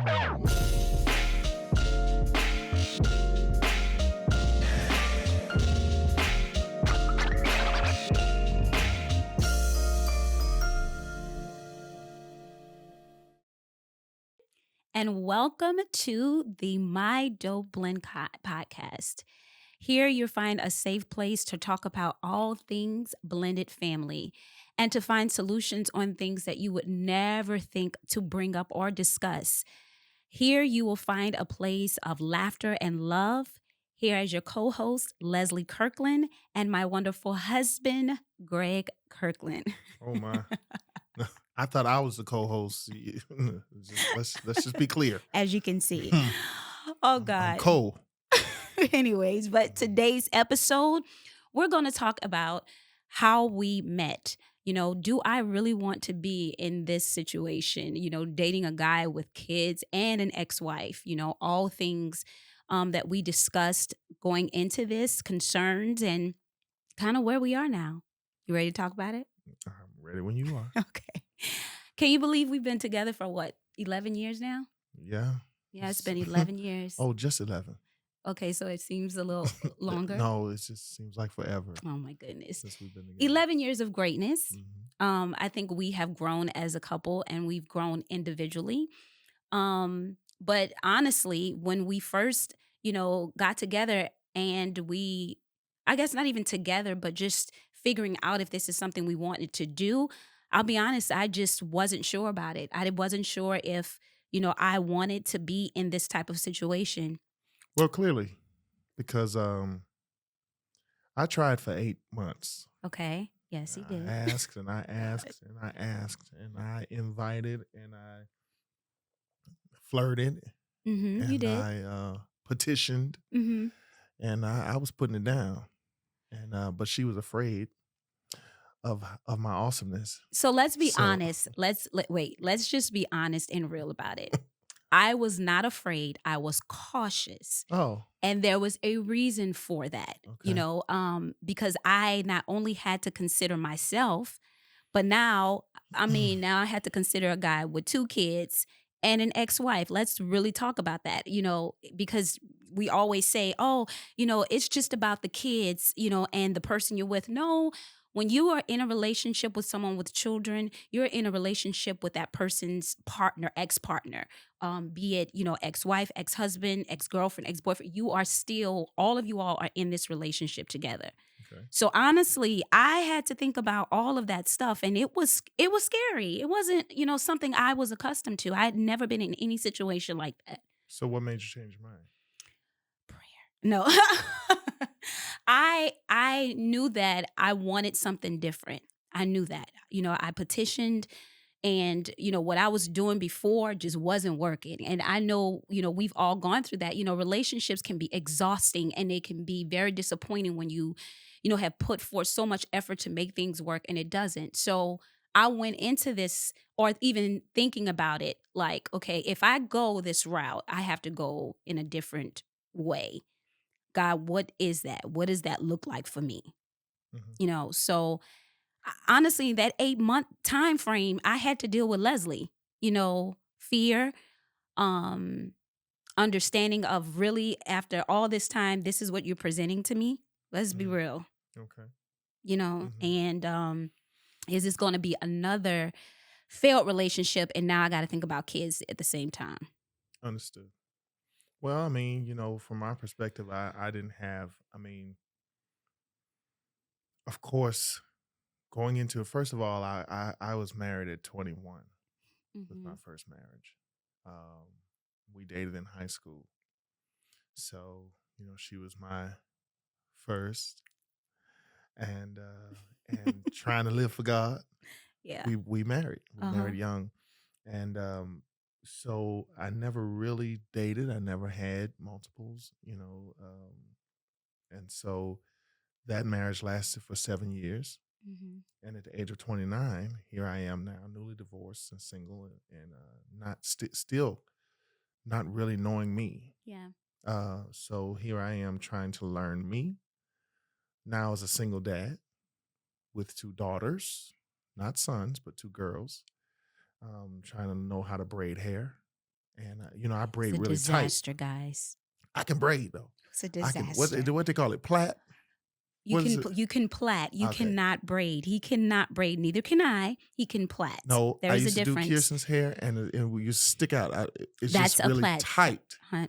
And welcome to the My Dope Blend podcast. Here you'll find a safe place to talk about all things blended family and to find solutions on things that you would never think to bring up or discuss. Here you will find a place of laughter and love. Here as your co-host, Leslie Kirkland, and my wonderful husband, Greg Kirkland. Oh my. I thought I was the co-host. Let's just be clear. As you can see. Oh I'm God. Cole. Anyways, but today's episode, we're going to talk about how we met. Do I really want to be in this situation? Dating a guy with kids and an ex-wife, all things that we discussed going into this, concerns, and kind of where we are now. You ready to talk about it? I'm ready when you are. Okay. Can you believe we've been together for 11 years now? Yeah. Yeah, it's been 11 years. Oh, just 11. Okay, so it seems a little longer. No, it just seems like forever. Oh my goodness. Since we've been together. 11 years of greatness. Mm-hmm. I think we have grown as a couple and we've grown individually. But honestly, when we first, got together and I guess not even together, but just figuring out if this is something we wanted to do, I'll be honest, I just wasn't sure about it. I wasn't sure if, I wanted to be in this type of situation. Well, clearly, because I tried for 8 months. Okay. Yes, he did. I asked and I asked and I asked and I invited and I flirted. Mm-hmm, and you did. I petitioned. Mm-hmm. And I was putting it down. And but she was afraid of my awesomeness. So let's be honest. Let's just be honest and real about it. I was not afraid. I was cautious. Oh. And there was a reason for that, Okay. because I not only had to consider myself, but now I had to consider a guy with 2 kids and an ex-wife. Let's really talk about that, because we always say, oh, it's just about the kids, and the person you're with. No, when you are in a relationship with someone with children, you're in a relationship with that person's partner, ex-partner, be it, ex-wife, ex-husband, ex-girlfriend, ex-boyfriend. All of you all are in this relationship together. Okay. So honestly, I had to think about all of that stuff, and it was scary. It wasn't, something I was accustomed to. I had never been in any situation like that. So what made you change your mind? Prayer. No. I knew that I wanted something different. I knew that. I petitioned, and what I was doing before just wasn't working. And I know, we've all gone through that. Relationships can be exhausting and they can be very disappointing when you have put forth so much effort to make things work and it doesn't. So I went into this, or even thinking about it, like, okay, if I go this route, I have to go in a different way. God, what is that? What does that look like for me? Mm-hmm. So honestly, that 8-month time frame, I had to deal with Leslie, fear, understanding of really after all this time, this is what you're presenting to me. Let's be real. Okay. And is this going to be another failed relationship? And now I got to think about kids at the same time. Understood. Well, from my perspective, I didn't have, of course, going into it, first of all, I was married at 21 with my first marriage. We dated in high school. So, she was my first and trying to live for God. Yeah. We married. We married young. And so I never really dated. I never had multiples, and so that marriage lasted for 7 years. And at the age of 29, here I am now, newly divorced and single, and not still not really knowing me. Yeah. So here I am trying to learn me now as a single dad with 2 daughters, not sons, but 2 girls. Trying to know how to braid hair, And I It's braid a really tight. disaster, guys. I can braid though. It's a I can disaster. what they call it, plait. What is it? You can plait. You Okay. cannot braid. He cannot braid. Neither can I. He can plait. No, I There's a used to do difference. Kirsten's hair, and we used to stick out. It's That's just a really plait. tight.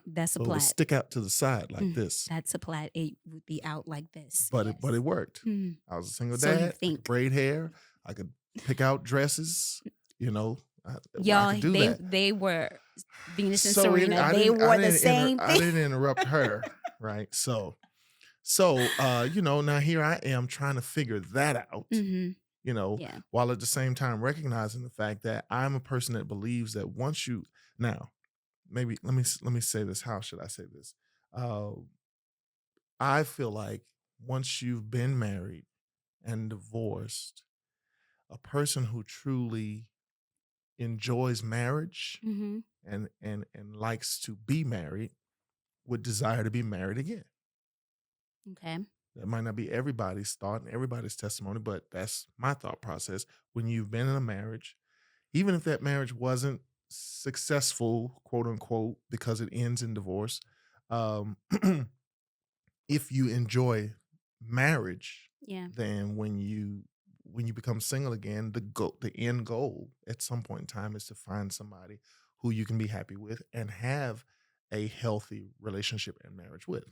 That's a So it would plait. stick out to the side like this. That's a plait. It would be out like this. But yes. it worked. Mm. I was a single So you dad. I think- could braid hair. I could pick out dresses. I Y'all, could do that. they were Venus and So Serena. They wore the same I thing. didn't interrupt her, right? So now here I am trying to figure that out. Mhm. Yeah. While at the same time recognizing the fact that I'm a person that believes that once you now, maybe let me say this. How should I say this? I feel like once you've been married and divorced, a person who truly enjoys marriage Mhm. and likes to be married would desire to be married again. Okay. That might not be everybody's thought and everybody's testimony, but that's my thought process. When you've been in a marriage, even if that marriage wasn't successful, quote unquote, because it ends in divorce, if you enjoy marriage, Yeah. then when you become single again, the end goal at some point in time is to find somebody who you can be happy with and have a healthy relationship and marriage with.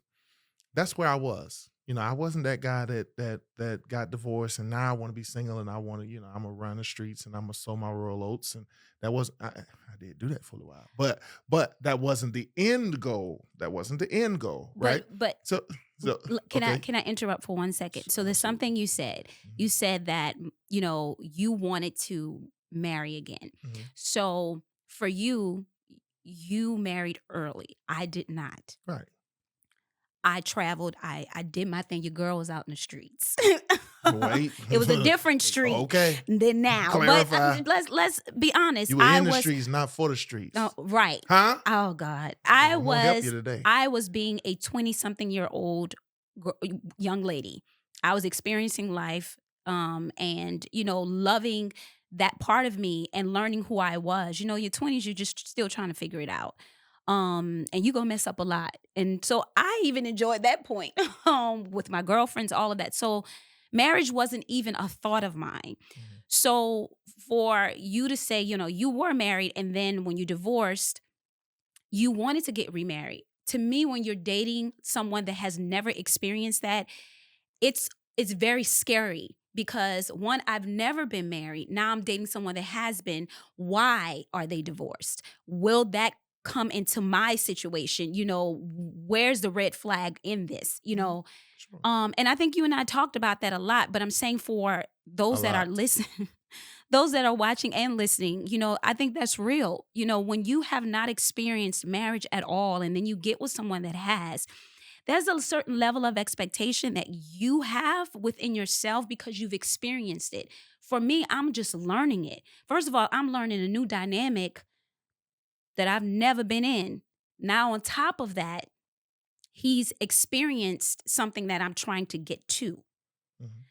That's where I was. I wasn't that guy that got divorced and now I want to be single and I want to, I'm gonna run the streets and I'm gonna sow my rural oats. And that was I did do that for a while. But that wasn't the end goal. That wasn't the end goal, right? But So can okay. I interrupt for 1 second? So there's something you said. You said that, you wanted to marry again. Mhm. So for you, you married early. I did not. Right. I traveled. I did my thing. Your girl was out in the streets. Wait. It was a different street Okay. than now. Clarify. But let's be honest. You were in the streets, not for the streets. Oh, right. Huh? Oh God. I'm gonna help you today. I was being a 20-something-year-old young lady. I was experiencing life and loving that part of me and learning who I was. Your 20s, you're just still trying to figure it out. And you're gonna mess up a lot. And so I even enjoyed that point with my girlfriends, all of that. So marriage wasn't even a thought of mine. Mhm. So for you to say, you were married and then when you divorced, you wanted to get remarried. To me, when you're dating someone that has never experienced that, it's very scary because one, I've never been married. Now I'm dating someone that has been. Why are they divorced? Will that come into my situation? Where's the red flag in this? Sure. And I think you and I talked about that a lot, but I'm saying for those A that are lot. listening, those that are watching and listening, I think that's real. When you have not experienced marriage at all, and then you get with someone that has, there's a certain level of expectation that you have within yourself because you've experienced it. For me, I'm just learning it. First of all, I'm learning a new dynamic that I've never been in. Now, on top of that, he's experienced something that I'm trying to get to. Mhm.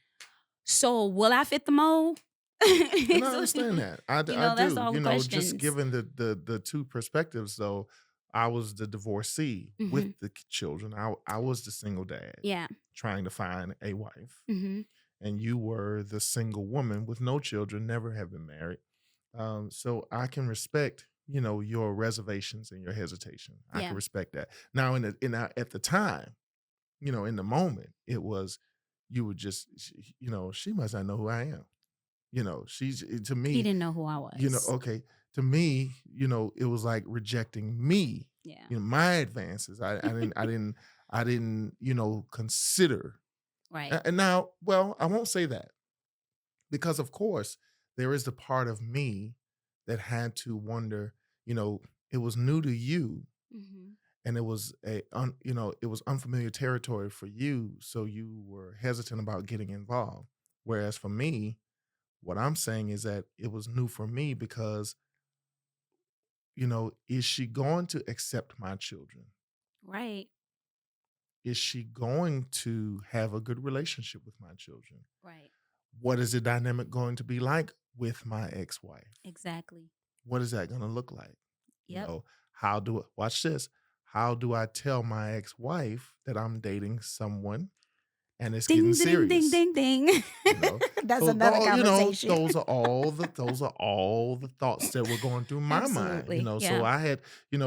So will I fit the mold? And I understand that. I do. That's all the Just questions. given the two perspectives, though, I was the divorcee with the children. I was the single dad. Yeah. Trying to find a wife. Mm-hmm. And you were the single woman with no children, never have been married. So I can respect, your reservations and your hesitation. I Yeah. can respect that. Now, at the time, in the moment, it was, you would just, she must not know who I am. She's to me. He didn't know who I was. Okay. To me, it was like rejecting me. Yeah. My advances. I didn't, consider. Right. And now, well, I won't say that because, of course, there is the part of me that had to wonder. It was new to you, Mm-hmm. and it was it was unfamiliar territory for you, so you were hesitant about getting involved. Whereas for me, what I'm saying is that it was new for me because, is she going to accept my children? Right. Is she going to have a good relationship with my children? Right. What is the dynamic going to be like with my ex-wife? Exactly. What is that going to look like? Yep. watch this. How do I tell my ex-wife that I'm dating someone and it's getting Ding, ding, ding, serious? ding, ding. You know, That's so another conversation. those are all the thoughts that were going through my mind. Absolutely. So Yeah. I had,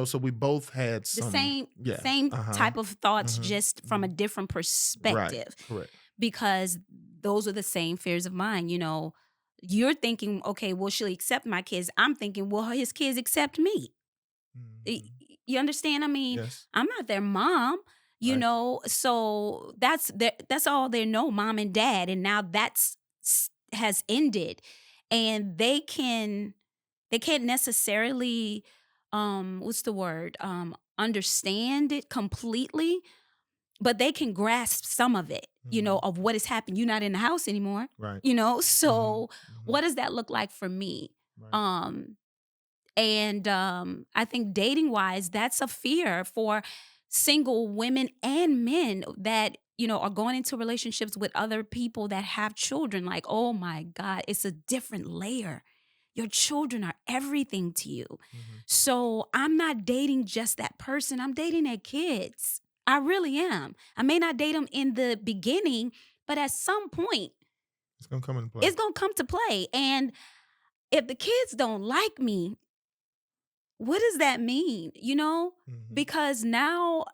so we both had The some, same yeah, same uh-huh, type of thoughts, hmm just from hmm a different right, perspective, correct, because those are the same fears of mine. You're thinking, okay, well, she'll accept my kids. I'm thinking, well, his kids accept me. Y- hmm You understand? I mean, yes, I'm not their mom, right, so that's all they know, mom and dad, and now has ended, and they can't necessarily, what's the word, understand it completely, but they can grasp some of it, hmm of what has happened. You're not in the house anymore, right, hmm so hmm what does that look like for me? right, Um and I think dating wise, that's a fear for single women and men that, are going into relationships with other people that have children. Like, oh my God, it's a different layer. Your children are everything to you. hmm So I'm not dating just that person, I'm dating their kids. I really am. I may not date them in the beginning, but at some point, it's gonna come into play. it's going to come to play. And if the kids don't like me, what does that mean? hmm Because now,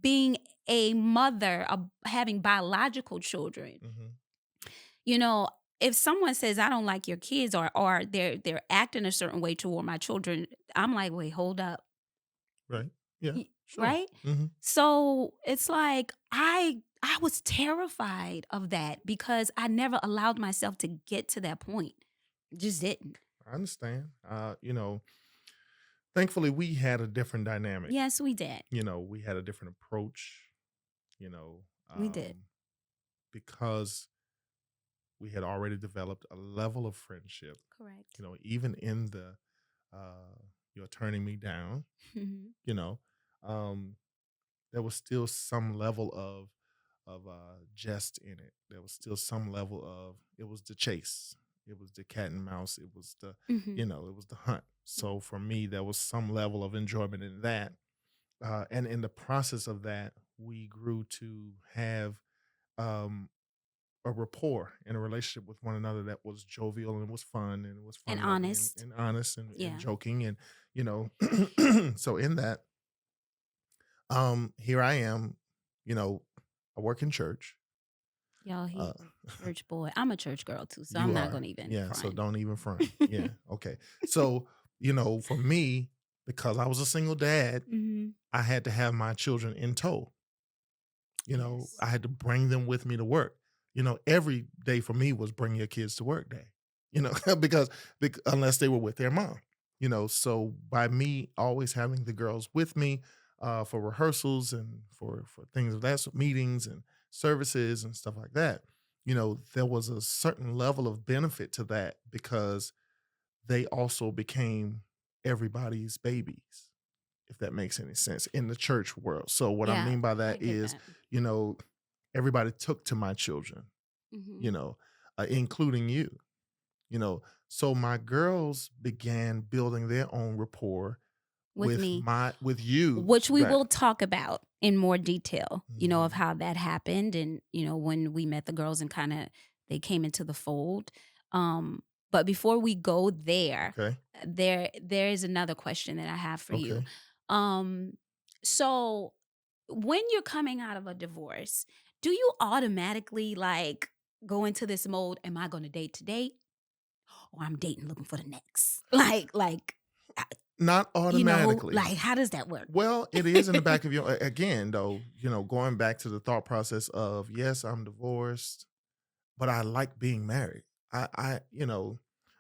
being a mother, having biological children, hmm you know, if someone says I don't like your kids, or they're acting a certain way toward my children, I'm like, wait, hold up. right, yeah, sure, Right? hmm So it's like I was terrified of that because I never allowed myself to get to that point. Just didn't. I understand. Thankfully, we had a different dynamic. Yes, we did. We had a different approach. You know, We did. because we had already developed a level of friendship. Correct. Even in the you're turning me down. Mhm. You know, um, there was still some level of jest in it. There was still some level of it was the chase. It was the cat and mouse. It was Mhm. it was the hunt. So for me, there was some level of enjoyment in that. And in the process of that, we grew to have um, a rapport and a relationship with one another that was jovial and was fun and it was And fun loving and, honest. and honest and Yeah. joking and you know so in that here I am, you know, I work in church. Y'all, Uh, he a church boy. I'm a church girl too, so I'm you not are. gonna even Yeah, so front. don't even front. Yeah, okay. So, for me, because I was a single dad, Mhm. I had to have my children in tow. Yes. I had to bring them with me to work. Every day for me was bring your kids to work day. Because unless they were with their mom. So by me always having the girls with me for rehearsals and for things of that meetings and services and stuff like that, there was a certain level of benefit to that because they also became everybody's babies, if that makes any sense, in the church world. So what I Yeah, mean by I that get is, that. you know, everybody took to my children, Mhm. you know, including you, you know. So my girls began building their own rapport With me, with you, which we right? will talk about in more detail, of Mhm. how that happened, and, when we met the girls and kinda they came into the fold. But before we go there, Okay. there is another question that I have for you. Okay. Um, so when you're coming out of a divorce, do you automatically, like, go into this mode, "Am I gonna date today, or I'm dating looking for the next?" Uh, Not automatically. like, how does that work? Well, it is in the back of your again though, going back to the thought process of yes, I'm divorced, but I like being married. I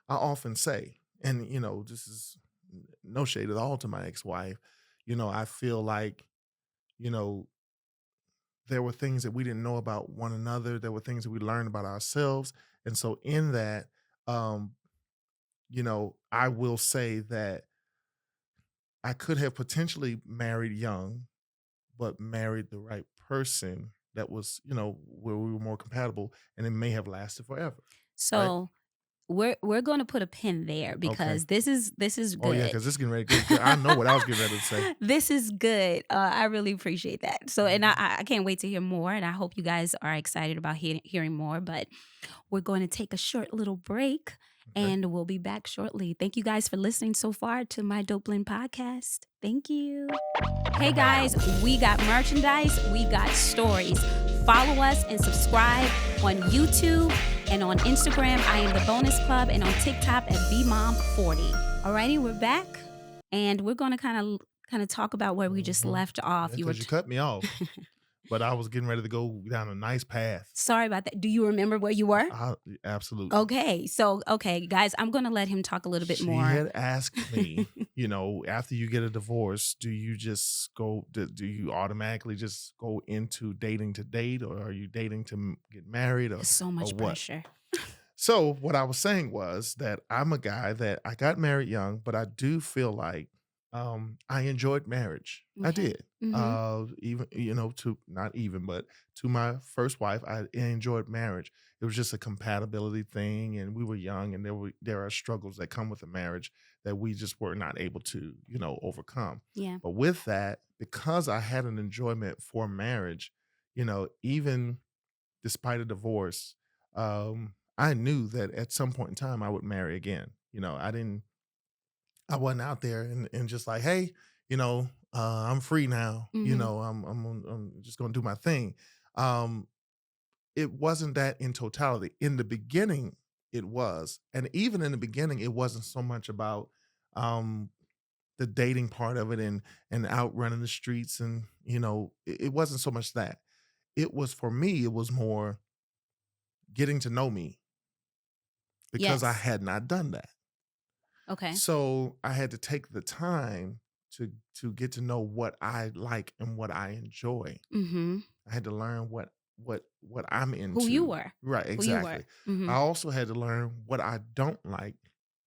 often say, and this is no shade at all to my ex-wife. I feel like, you know, there were things that we didn't know about one another. There were things that we learned about ourselves. And so in that, um, I will say that I could have potentially married young, but married the right person that was, where we were more compatible and it may have lasted forever. Right? So, we're going to put a pin there Okay. because this is Oh, yeah, good. because this getting ready to get good. I know what I was getting ready to say. This is good. I really appreciate that. So, and Mhm. I can't wait to hear more. And I hope you guys are excited about hearing more. But we're going to take a short little break Okay. and we'll be back shortly. Thank you guys for listening so far to my Dope Blend podcast. Thank you. Hey guys, we got merchandise, we got stories. Follow us and subscribe on YouTube and on Instagram. I am the Bonus Club, and on TikTok at BMom40. Alrighty, we're back, and we're gonna kind of talk about where we just left off. Yeah, because you cut me off, but I was getting ready to go down a nice path. Sorry about that. Do you remember where you were? Absolutely. Okay, so guys, I'm gonna let him talk a little bit more. She had asked me, after you get a divorce, do you just go? Do you automatically just go into dating to date, or are you dating to get married, or There's so much what? pressure. So what I was saying was that I'm a guy that I got married young, but I do feel like I enjoyed marriage. I Okay. did. Mm-hmm. Even to not even, but to my first wife, I enjoyed marriage. It was just a compatibility thing, and we were young, and there are struggles that come with a marriage that we just were not able to overcome. Yeah. But with that, because I had an enjoyment for marriage, even despite a divorce, I knew that at some point in time I would marry again. I wasn't out there and just like, hey, I'm free now. Mm-hmm. I'm just gonna do my thing. Um, it wasn't that in totality. In the beginning, it was, and even in the beginning, it wasn't so much about um the dating part of it and out running the streets and it wasn't so much that. It was for me. It was more getting to know me because I Yes. had not done that. Okay. So I had to take the time to get to know what I like and what I enjoy. Mm-hmm. I had to learn what I'm Who you into. were. Right, Who you were. exactly. Mm-hmm. I also had to learn what I don't like,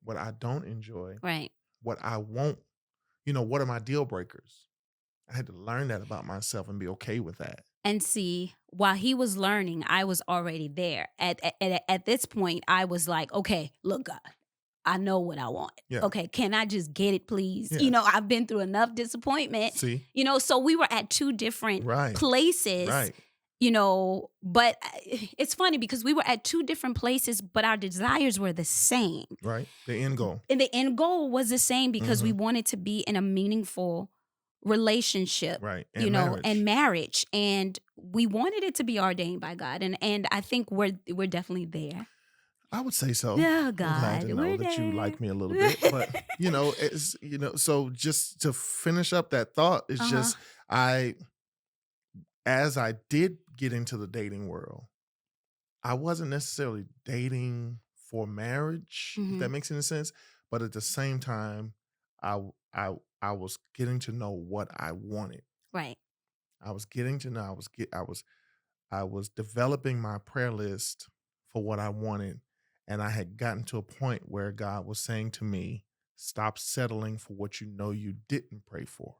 what I don't enjoy, Right. what I won't, what are my deal breakers. I had to learn that about myself and be okay with that. And see, while he was learning, I was already there. At this point, I was like, okay, look, God, I know what I want. Yeah. Okay, can I just get it, please? Yeah. I've been through enough disappointment. See? So we were at two different Right. places. Right. But it's funny because we were at two different places, but our desires were the same. Right. The end goal. And the end goal was the same because we wanted to be in a meaningful relationship, Right. and marriage. And we wanted it to be ordained by God. And I think we're definitely there. I would say so. Oh I'm glad God, to know we're that you there. like me a little bit, but it's so just to finish up that thought, it's Uh-huh. just as I did get into the dating world, I wasn't necessarily dating for marriage, if that makes any sense, but at the same time, I w- I was getting to know what I wanted. Right. I was getting to know. I was developing my prayer list for what I wanted. And I had gotten to a point where God was saying to me, stop settling for what you know you didn't pray for.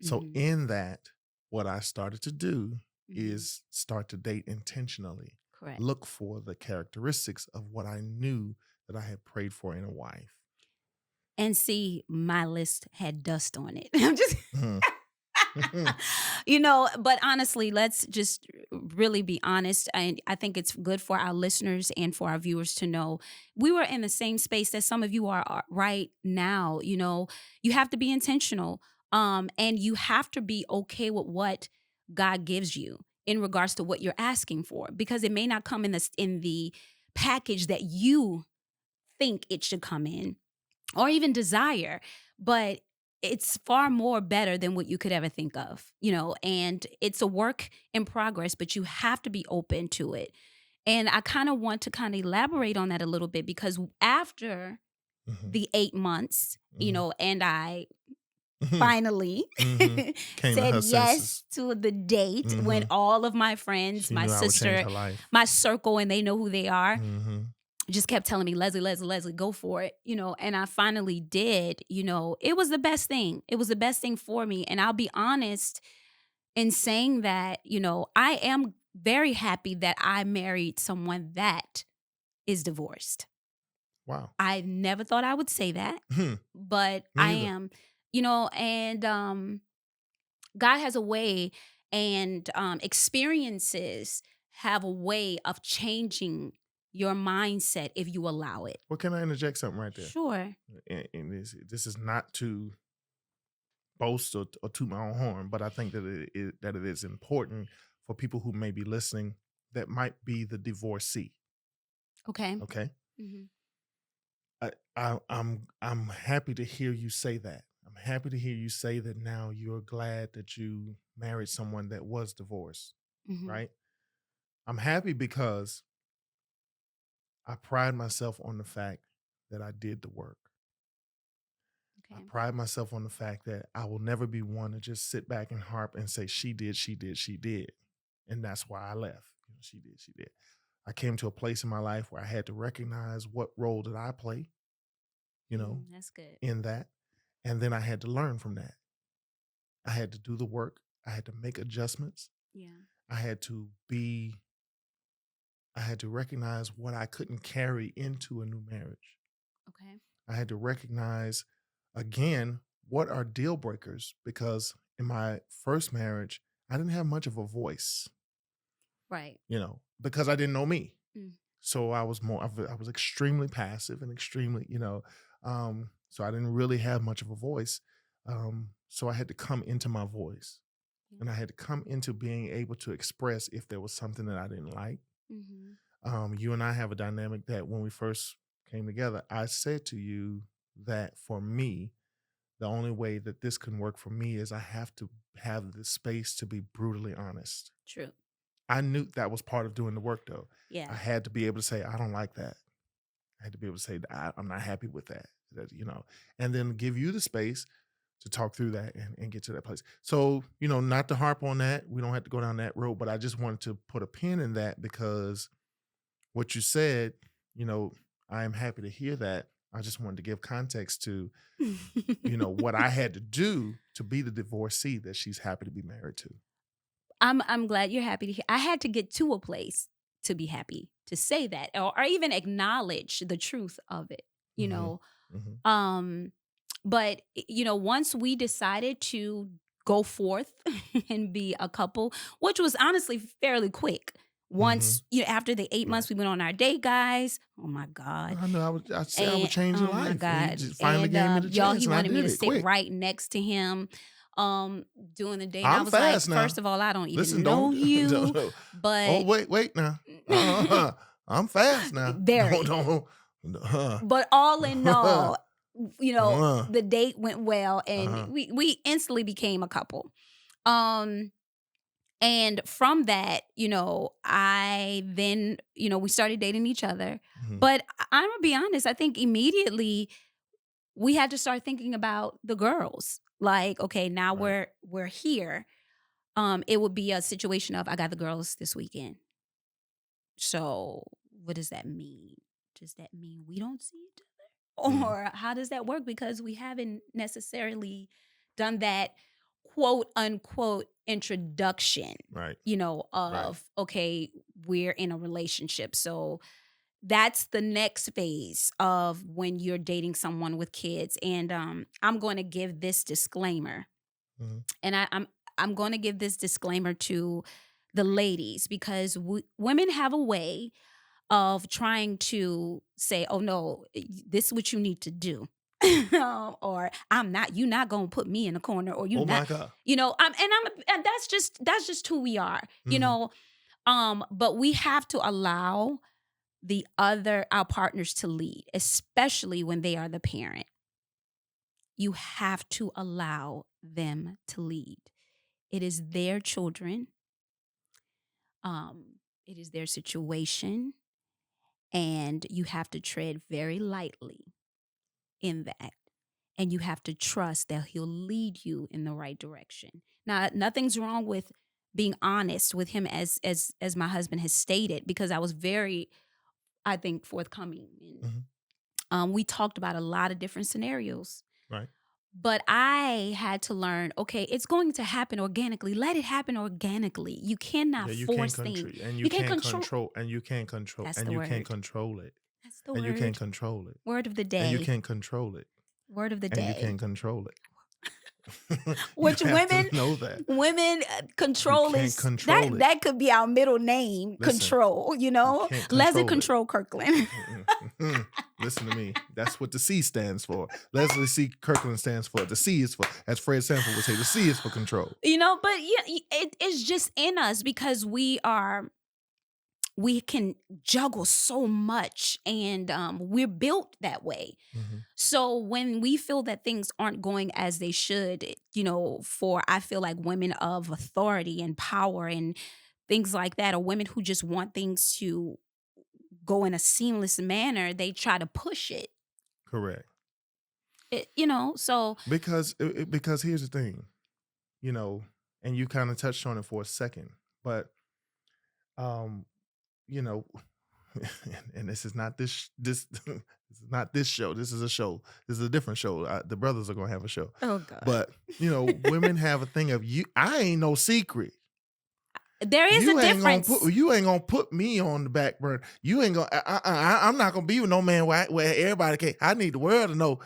So, Mhm. in that, what I started to do Mhm. is start to date intentionally, Correct. look for the characteristics of what I knew that I had prayed for in a wife. And see, my list had dust on it. I'm just Mhm. but honestly, let's just really be honest. And I think it's good for our listeners and for our viewers to know we were in the same space that some of you are right now. You have to be intentional. And you have to be okay with what God gives you in regards to what you're asking for, because it may not come in the package that you think it should come in or even desire, but it's far more better than what you could ever think of, and it's a work in progress, but you have to be open to it. And I kind of want to kind of elaborate on that a little bit because after Mhm. the 8 months, Mhm. and I Mhm. finally Mhm. Came to said her yes senses. to the date when Mhm. all of my friends, She my knew I would change sister, her life. my circle, and they know who they are, Mhm. just kept telling me, Leslie, go for it, and I finally did. It was the best thing. It was the best thing for me. And I'll be honest in saying that, I am very happy that I married someone that is divorced. Wow. I never thought I would say that, but Me I either. am, and God has a way, and experiences have a way of changing your mindset if you allow it. Well, can I interject something right there? Sure. And this is not to boast or toot my own horn, but I think that it is important for people who may be listening that might be the divorcee. Okay. Okay. Hmm. I'm happy to hear you say that. I'm happy to hear you say that now you're glad that you married someone that was divorced, Hmm. right? I'm happy because I pride myself on the fact that I did the work. I Okay. pride myself on the fact that I will never be one to just sit back and harp and say, she did, she did, she did. And that's why I left. She did, she did. I came to a place in my life where I had to recognize what role did I play, That's good. in that. And then I had to learn from that. I had to do the work. I had to make adjustments. Yeah. I had to recognize what I couldn't carry into a new marriage. Okay. I had to recognize again what are deal breakers, because in my first marriage, I didn't have much of a voice, Right. because I didn't know me. Mm. So I was extremely passive and extremely, so I didn't really have much of a voice. So I had to come into my voice, Yeah. and I had to come into being able to express if there was something that I didn't like. Mm-hmm. You and I have a dynamic that when we first came together, I said to you that for me, the only way that this can work for me is I have to have the space to be brutally honest. True. I knew that was part of doing the work, though. Yeah. I had to be able to say, I don't like that. I had to be able to say, I'm not happy with that, and then give you the space to talk through that and get to that place. So, not to harp on that. We don't have to go down that road, but I just wanted to put a pin in that because what you said, I am happy to hear that. I just wanted to give context to, what I had to do to be the divorcee that she's happy to be married to. I'm glad you're happy to hear. I had to get to a place to be happy to say that, or even acknowledge the truth of it. You Mm-hmm. know, Mm-hmm. but once we decided to go forth and be a couple, which was honestly fairly quick. Mm-hmm. Once after the 8 months, we went on our date, guys. Oh my God. I know I said I would And change your oh my life, and you God. just finally gave me the Y'all, chance, he and I wanted me did to it sit quick. right next to him doing the date. And I I'm was like, fast now. first of all, I don't even Listen, know don't. you, Oh, but wait now. I'm fast now. very. Don't. But all in all, the date went well, and Uh-huh. we instantly became a couple. And from that, I then, we started dating each other. Mhm. But I'm gonna be honest, I think immediately we had to start thinking about the girls. Like, okay, now Right. we're here. It would be a situation of, I got the girls this weekend. So what does that mean? Does that mean we don't see each other? Mhm. Or how does that work? Because we haven't necessarily done that quote unquote introduction, Right. of, okay, we're in a relationship. So that's the next phase of when you're dating someone with kids. And I'm going to give this disclaimer. Mhm. And I'm going to give this disclaimer to the ladies, because women have a way of trying to say, oh no, this is what you need to do. Or you're not gonna put me in a corner, or Oh my God. and that's just who we are, Mhm. but we have to allow our partners to lead, especially when they are the parent. You have to allow them to lead. It is their children. It is their situation, and you have to tread very lightly in that. And you have to trust that he'll lead you in the right direction. Now, nothing's wrong with being honest with him, as my husband has stated, because I was very, I think, forthcoming. Mhm. We talked about a lot of different scenarios. Right. But I had to learn, okay, it's going to happen organically. Let it happen organically. You cannot Yeah, you can't force things. control, and you You can't can't control. control, and you can't control, That's and the you can't word. control it, That's the and you can't word. control it, Word of the and you day. can't control it, Word of the and you day. can't control it. You Which have women to know that you control can't is control it. that could be our middle name. Listen, Control, you can't Leslie control it. Control Kirkland. Listen to me. That's what the C stands for. Leslie C. Kirkland stands for. The C is for, as Fred Sanford would say, the C is for control. But yeah, it's just in us because we can juggle so much, and we're built that way. Mm-hmm. So when we feel that things aren't going as they should, for I feel like women of authority and power and things like that, or women who just want things to go in a seamless manner, they try to push it. Correct. So Because here's the thing, and you kind of touched on it for a second, but um, you know, and this is not this this this is not this show. This is a show. This is a different show. The brothers are gonna have a show. oh god, But women have a thing of you. I ain't no secret. there is a difference. You ain't gonna put me on the back burner. You ain't gonna. I'm not gonna be with no man where everybody can. I need the world to know.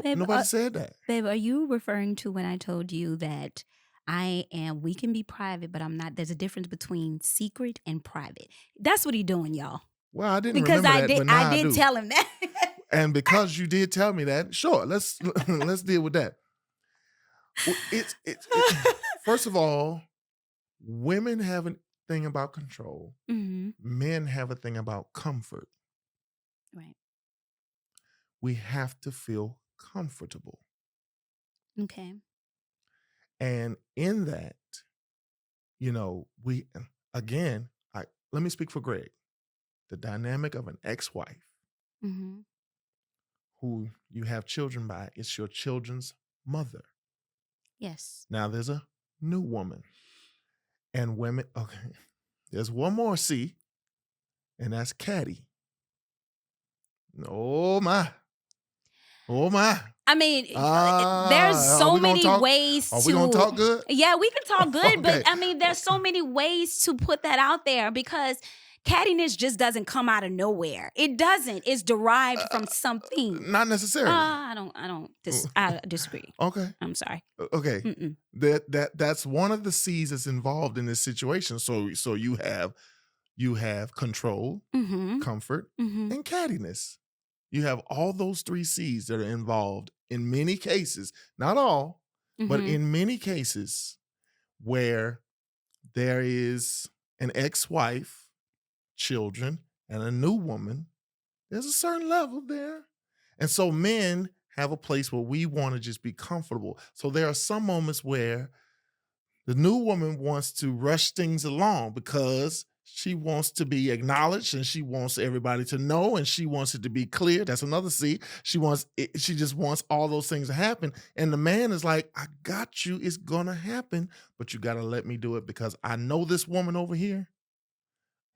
Babe, Nobody said that. Babe, are you referring to when I told you that we can be private, but I'm not? There's a difference between secret and private. That's what he doing, y'all. Well, I didn't Because remember that, but now I did do. tell him that. And because you did tell me that, sure, let's deal with that. It's first of all, women have a thing about control. Mm-hmm. Men have a thing about comfort. Right. We have to feel comfortable. Okay. And in that, we again, let me speak for Greg. The dynamic of an ex-wife Mm-hmm. who you have children by, it's your children's mother. Yes. Now there's a new woman. And women, okay, there's one more C, and that's Caddy. Oh my. Oh my. I mean, there's so many ways to. Are we gonna talk good? Yeah, we can talk good, Okay. but I mean, there's so many ways to put that out there because cattiness just doesn't come out of nowhere. It doesn't. It's derived from something. Not necessarily. I disagree. Okay. I'm sorry. Okay. Mm-mm. That's one of the C's that's involved in this situation. So you have control, Mm-hmm. comfort, Mm-hmm. and cattiness. You have all those 3 C's that are involved in many cases, not all, but Mm-hmm. in many cases where there is an ex-wife, children, and a new woman, there's a certain level there. And so men have a place where we want to just be comfortable. So there are some moments where the new woman wants to rush things along because she wants to be acknowledged and she wants everybody to know and she wants it to be clear. That's another C. She just wants all those things to happen. And the man is like, I got you. It's going to happen, but you got to let me do it because I know this woman over here.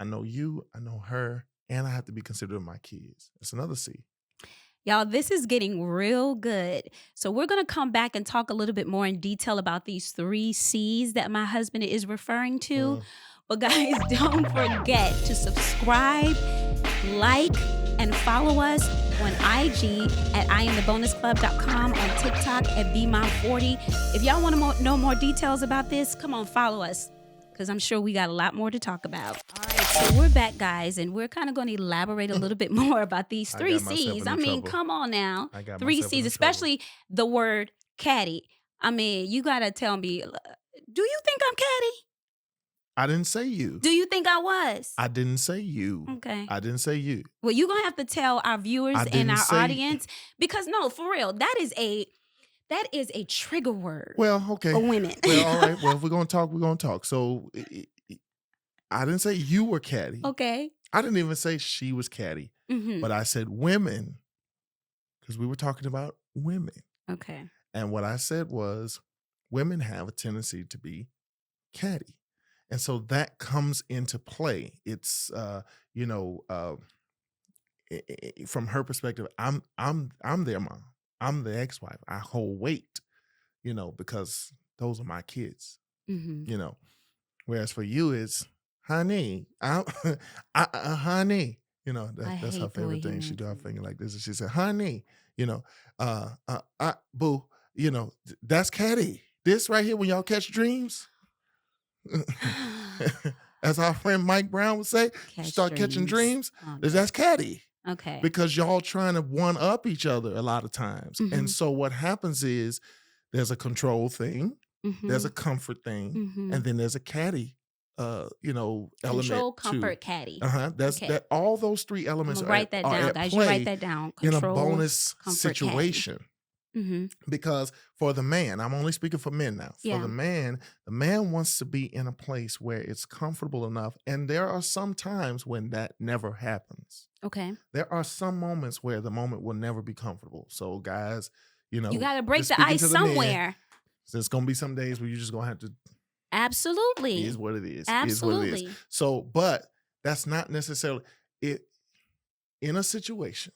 I know you, I know her, and I have to be considerate of my kids. That's another C. Y'all, this is getting real good. So we're going to come back and talk a little bit more in detail about these 3 C's that my husband is referring to. But guys, don't forget to subscribe, like, and follow us on IG at IamTheBonusClub.com, on TikTok at BMom40. If y'all want to know more details about this, come on, follow us, because I'm sure we got a lot more to talk about. All right, so we're back, guys, and we're kind of going to elaborate a little bit more about these 3 C's. I mean, come on now. 3 C's, especially the word catty. I mean, you got to tell me, do you think I'm catty? I didn't say you. Do you think I was? I didn't say you. Okay. I didn't say you. Well, you're going to have to tell our viewers and our audience, because no, for real, that is a trigger word. Well, okay. For women. Well, all right. Well, if we're going to talk, we're going to talk. So I didn't say you were catty. Okay. I didn't even say she was catty. Mm-hmm. But I said women, because we were talking about women. Okay. And what I said was women have a tendency to be catty. And so that comes into play. It's from her perspective, I'm their mom. I'm the ex-wife. I hold weight, because those are my kids, Mm-hmm. you know. Whereas for you, it's honey, honey. I That's her hate the way favorite he thing. She do her answered. finger like this, and she said, "Honey, boo, that's Caddy. This right here, when y'all catch dreams, as our friend Mike Brown would say, you Catch start catching dreams. dreams. Oh, That's Caddy." okay. Because y'all trying to one up each other a lot of times. Mm-hmm. And so what happens is there's a control thing, there's a Mm-hmm. comfort thing, Mm-hmm. and then there's a caddy, element Control, too. comfort, caddy. That's Okay. that. All those three I'm elements gonna are write that down, at guys. You write play that down. in a Control, bonus comfort, caddy. situation. Mm-hmm. Because for the man, I'm only speaking for men now. Yeah. For the man wants to be in a place where it's comfortable enough. And there are some times when that never happens. Okay. There are some moments where the moment will never be comfortable. So guys, You gotta break just the speaking ice to the men, somewhere. there's going to be some days where you're just going to have to, Absolutely. is what it is. Is what it Absolutely. is. So, but that's not necessarily it in a situation.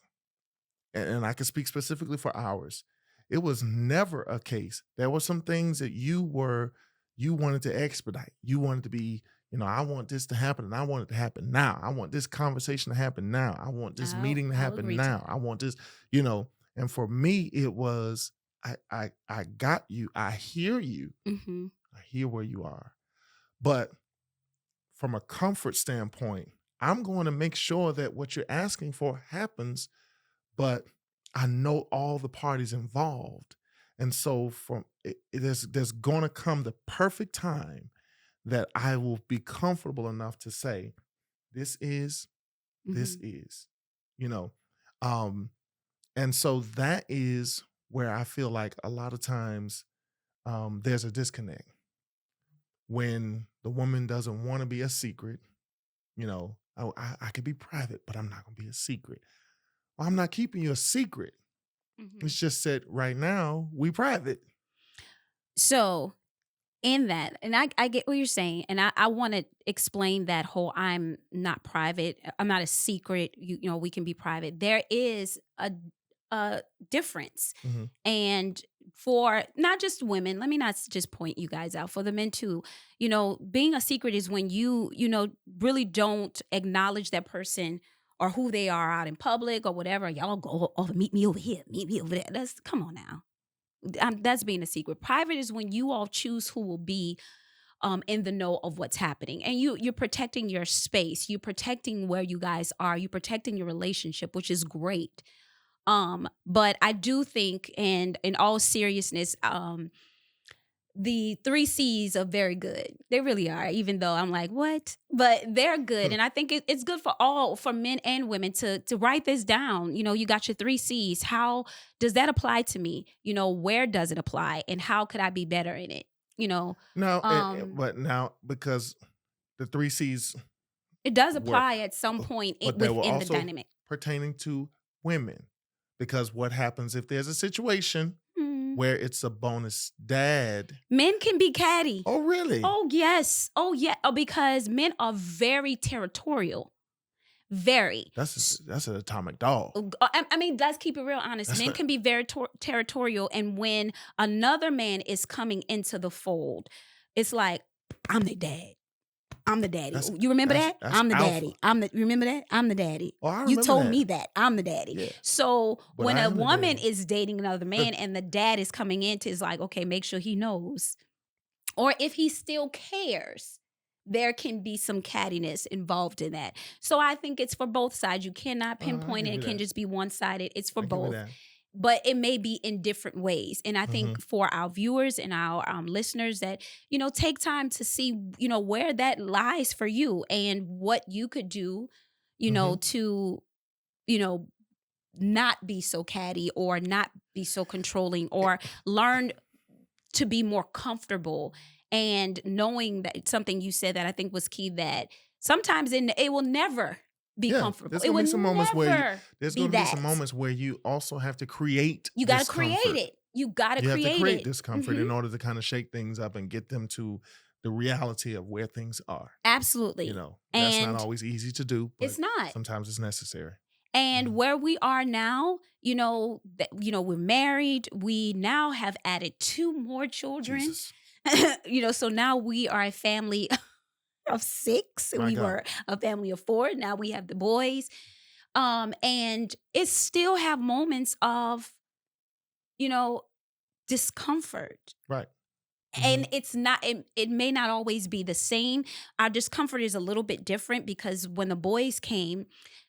And I can speak specifically for ours. It was never a case. There were some things that you wanted to expedite. You wanted to be, I want this to happen and I want it to happen now. I want this conversation to happen now. I want this meeting to happen agree to now. that. I want this, and for me, it was, I got you. I hear you. Mm-hmm. I hear where you are. But from a comfort standpoint, I'm going to make sure that what you're asking for happens, but I know all the parties involved. And so there's going to come the perfect time that I will be comfortable enough to say, this is, and so that is where I feel like a lot of times there's a disconnect when the woman doesn't want to be a secret. I could be private, but I'm not going to be a secret. Well, I'm not keeping you a secret. Mm-hmm. It's just that right now we private. So in that, and I get what you're saying, and I want to explain that whole I'm not private, I'm not a secret, we can be private. There is a difference. Mm-hmm. And for not just women, let me not just point you guys out, for the men too, being a secret is when you really don't acknowledge that person or who they are out in public or whatever. Y'all go, oh, meet me over here, meet me over there. Come on now. That's being a secret. Private is when you all choose who will be in the know of what's happening, and you're protecting your space, you're protecting where you guys are, you're protecting your relationship, which is great. But I do think, and in all seriousness, the 3 C's are very good. They really are, even though I'm like, what? But they're good. And I think it's good for men and women to write this down. You got your 3 C's. How does that apply to me? Where does it apply? And how could I be better in it? No, but now, because the 3 C's, it does apply at some point within the dynamic. Pertaining to women. Because what happens if there's a situation where it's a bonus dad? Men can be catty. Oh, really? Oh, yes. Oh, yeah. Because men are very territorial. Very. That's an atomic dog. I mean, let's keep it real honest. Men can be very territorial. And when another man is coming into the fold, it's like, I'm the dad. I'm the daddy. You remember that? I'm the daddy. Remember that? I'm the daddy. Oh, I remember you told that. me that. I'm the daddy. Yeah. So But when I a am the woman daddy. is dating another man and the dad is coming into, it's like, okay, make sure he knows. Or if he still cares, there can be some cattiness involved in that. So I think it's for both sides. You cannot pinpoint it. It can't just be one-sided. It's for both. But it may be in different ways. And I think for our viewers and our listeners that, take time to see, where that lies for you and what you could do, to, not be so catty or not be so controlling, or learn to be more comfortable. And knowing that something you said that I think was key, that sometimes it will never be comfortable. There's gonna be some moments where there's going to be some moments where you also have to create. You got to create it. You got to create it. You have to create discomfort in order to kind of shake things up and get them to the reality of where things are. Absolutely. That's not always easy to do. But it's not. Sometimes it's necessary. And where we are now, we're married. We now have added 2 more children. Jesus. So now we are a family of 6. My We God. were a family of 4. Now we have the boys. And it still have moments of, discomfort. Right. And it's not it may not always be the same. Our discomfort is a little bit different because when the boys came,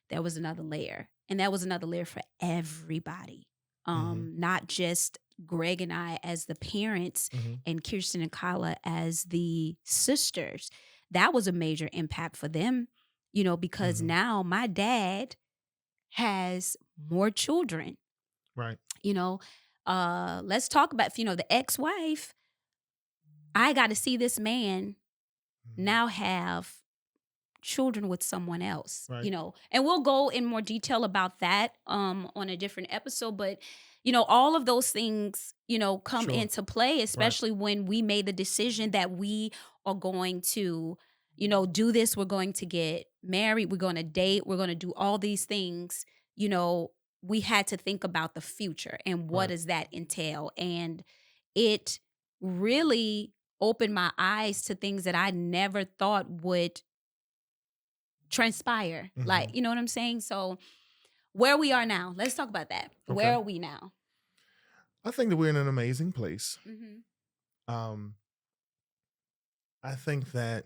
there was another layer. And that was another layer for everybody. Not just Greg and I as the parents and Kirsten and Kyla as the sisters. That was a major impact for them, because now my dad has more children. Right. Let's talk about, the ex-wife. I got to see this man now have children with someone else, Right. and we'll go in more detail about that on a different episode. But, all of those things, come Sure. into play, especially when we made the decision that we are going to, do this. We're going to get married. We're going to date. We're going to do all these things. We had to think about the future and what Right. does that entail. And it really opened my eyes to things that I never thought would transpire. Like, you know what I'm saying? So where we are now, let's talk about that. Okay. Where are we now? I think that we're in an amazing place. Mm-hmm. I think that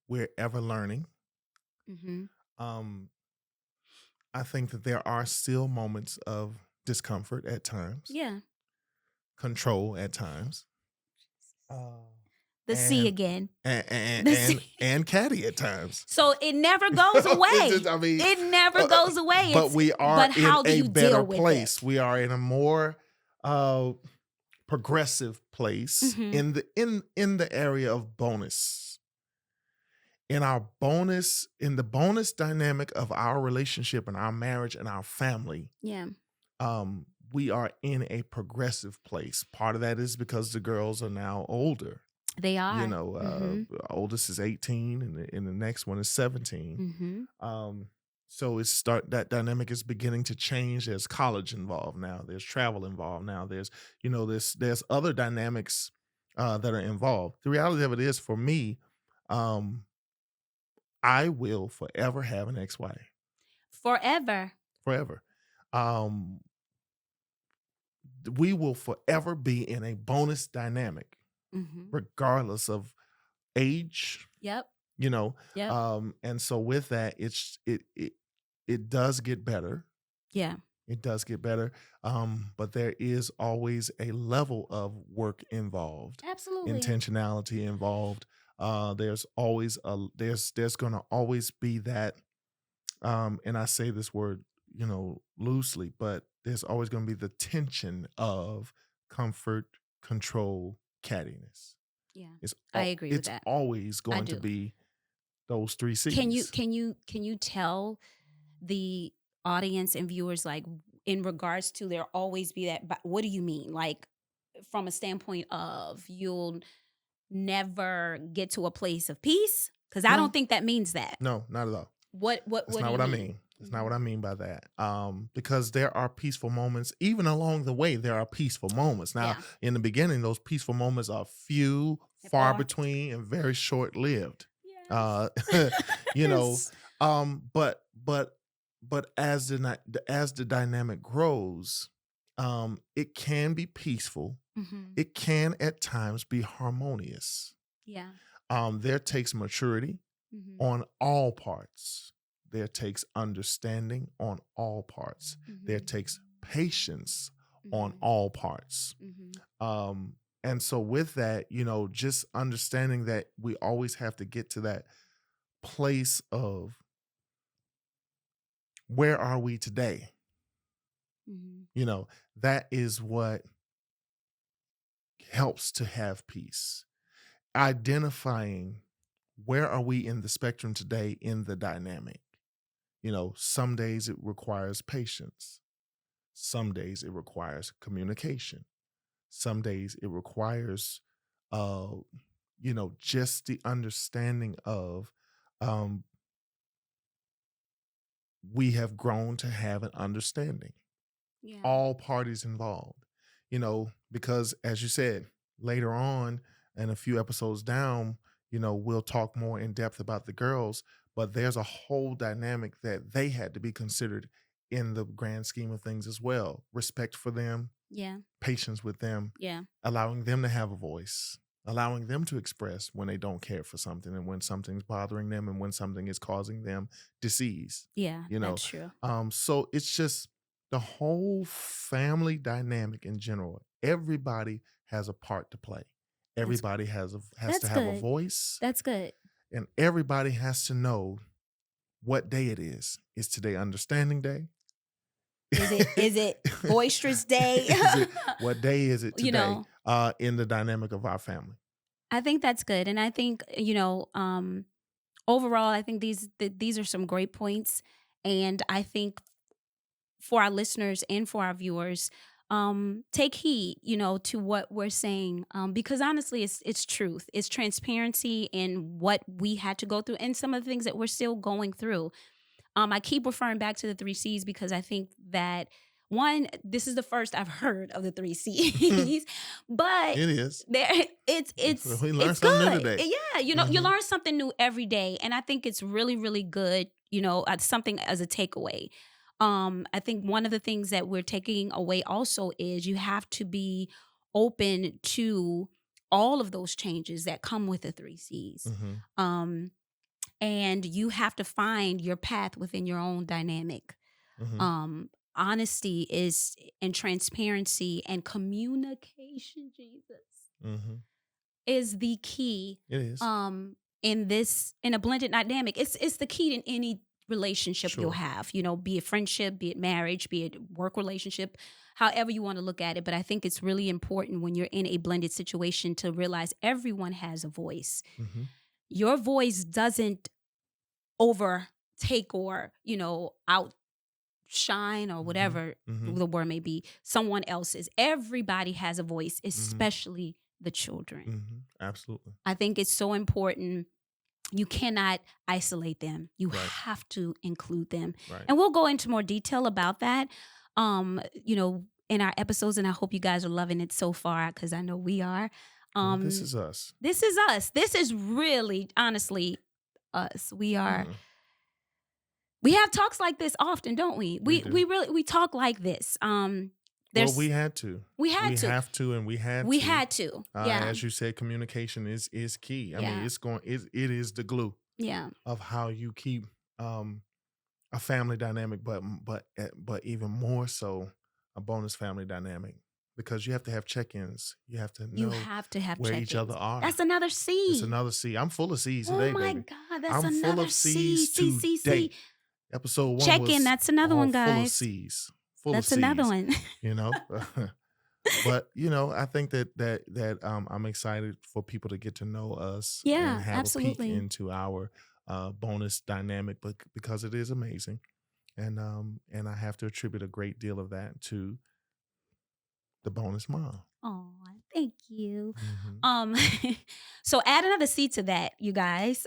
we're ever learning. Mm-hmm. I think that there are still moments of discomfort at times. Yeah. Control at times. The C again. And catty at times. So it never goes away. It never goes away. But we are in a better place. It? We are in a more progressive place in the area of bonus. In the bonus dynamic of our relationship and our marriage and our family. Yeah. We are in a progressive place. Part of that is because the girls are now older. They are. Oldest is 18 and the next one is 17. So that dynamic is beginning to change. There's college involved now. There's travel involved now. There's other dynamics that are involved. The reality of it is, for me, I will forever have an ex-wife. Forever. We will forever be in a bonus dynamic, regardless of age. Yep. And so with that, it does get better. Yeah. It does get better. But there is always a level of work involved. Absolutely. Intentionality involved. There's always there's gonna always be that, and I say this word, loosely, but there's always gonna be the tension of comfort, control, cattiness. Yeah. I agree with that. It's always going to be those 3 C's. Can you tell the audience and viewers, like, in regards to there always be that, but what do you mean? Like, from a standpoint of you'll never get to a place of peace? Because I don't think that means that. No, not at all. That's not what I mean. That's not what I mean by that. Because there are peaceful moments, even along the way, there are peaceful moments. Now, in the beginning, those peaceful moments are few, far between, and very short-lived. Yes. But as the dynamic grows, it can be peaceful. It can at times be harmonious. Yeah. There takes maturity on all parts. There takes understanding on all parts. There takes patience on all parts. And so with that, just understanding that we always have to get to that place of, where are we today? That is what helps to have peace. Identifying where are we in the spectrum today in the dynamic. Some days it requires patience. Some days it requires communication. Some days it requires, just the understanding of we have grown to have an understanding. Yeah. All parties involved, because as you said, later on and a few episodes down, we'll talk more in depth about the girls, but there's a whole dynamic that they had to be considered in the grand scheme of things as well. Respect for them, Yeah. patience with them, Yeah. allowing them to have a voice, allowing them to express when they don't care for something and when something's bothering them and when something is causing them disease. Yeah. That's true. So it's just the whole family dynamic in general. Everybody has a part to play. Everybody has to have a voice. That's good. And everybody has to know what day it is. Is today understanding day? Is it boisterous day? What day is it today? In the dynamic of our family. I think that's good. And I think, overall, I think these are some great points. And I think for our listeners and for our viewers, take heed, to what we're saying, because honestly, it's truth. It's transparency in what we had to go through and some of the things that we're still going through. I keep referring back to the 3 C's because I think that, one, this is the first I've heard of the 3 C's, but it is. We learned something new today. Yeah, you learn something new every day, and I think it's really, really good. Something as a takeaway. I think one of the things that we're taking away also is you have to be open to all of those changes that come with the 3 C's. Mm-hmm. And you have to find your path within your own dynamic. Mm-hmm. Honesty and transparency and communication, Jesus, is the key. It is. In a blended dynamic, it's the key in any relationship Sure. you'll have, be it friendship, be it marriage, be it work relationship, however you want to look at it. But I think it's really important when you're in a blended situation to realize everyone has a voice. Mm-hmm. Your voice doesn't overtake or, outshine or whatever the word may be, someone else's. Everybody has a voice, especially the children. Mm-hmm. Absolutely. I think it's so important. You cannot isolate them. You Right. have to include them. Right. And we'll go into more detail about that, in our episodes. And I hope you guys are loving it so far, because I know we are. This is us. This is us. This is really, honestly, us. We are. We have talks like this often, don't we? We talk like this. We had to. We had to. Yeah. As you said, communication is key. I mean, it is the glue. Yeah. Of how you keep a family dynamic, but even more so a bonus family dynamic, because you have to have check-ins. You have to know where check-ins. each other are. That's another C. It's another C. I'm full of C's today, baby. Oh my God, that's I'm another full of C's today. Episode 1 check-in. That's another one, guys. Full of C's. That's another one. But I think that I'm excited for people to get to know us. Yeah, and have absolutely. a peek into our bonus dynamic, but because it is amazing, and I have to attribute a great deal of that to the bonus mom. Oh, thank you. Mm-hmm. So add another C to that, you guys.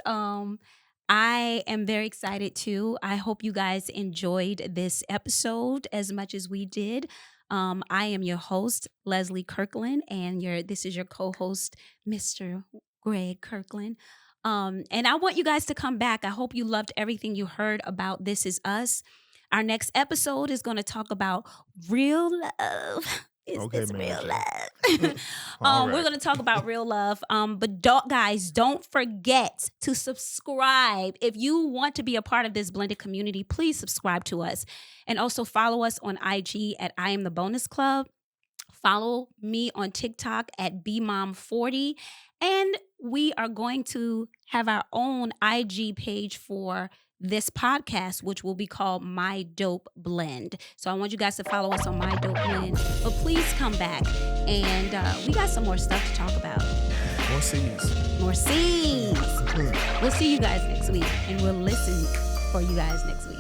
I am very excited too. I hope you guys enjoyed this episode as much as we did. I am your host, Leslie Kirkland, and this is your co-host, Mr. Greg Kirkland. And I want you guys to come back. I hope you loved everything you heard about This Is Us. Our next episode is going to talk about real love. Is this real love? Right. We're going to talk about real love. But guys, don't forget to subscribe. If you want to be a part of this blended community, please subscribe to us. And also follow us on IG at I Am the Bonus Club. Follow me on TikTok at BMom40. And we are going to have our own IG page for this podcast, which will be called My Dope Blend. So I want you guys to follow us on My Dope Blend. But please come back, and we got some more stuff to talk about. More C's. More C's. We'll see you guys next week, and we'll listen for you guys next week.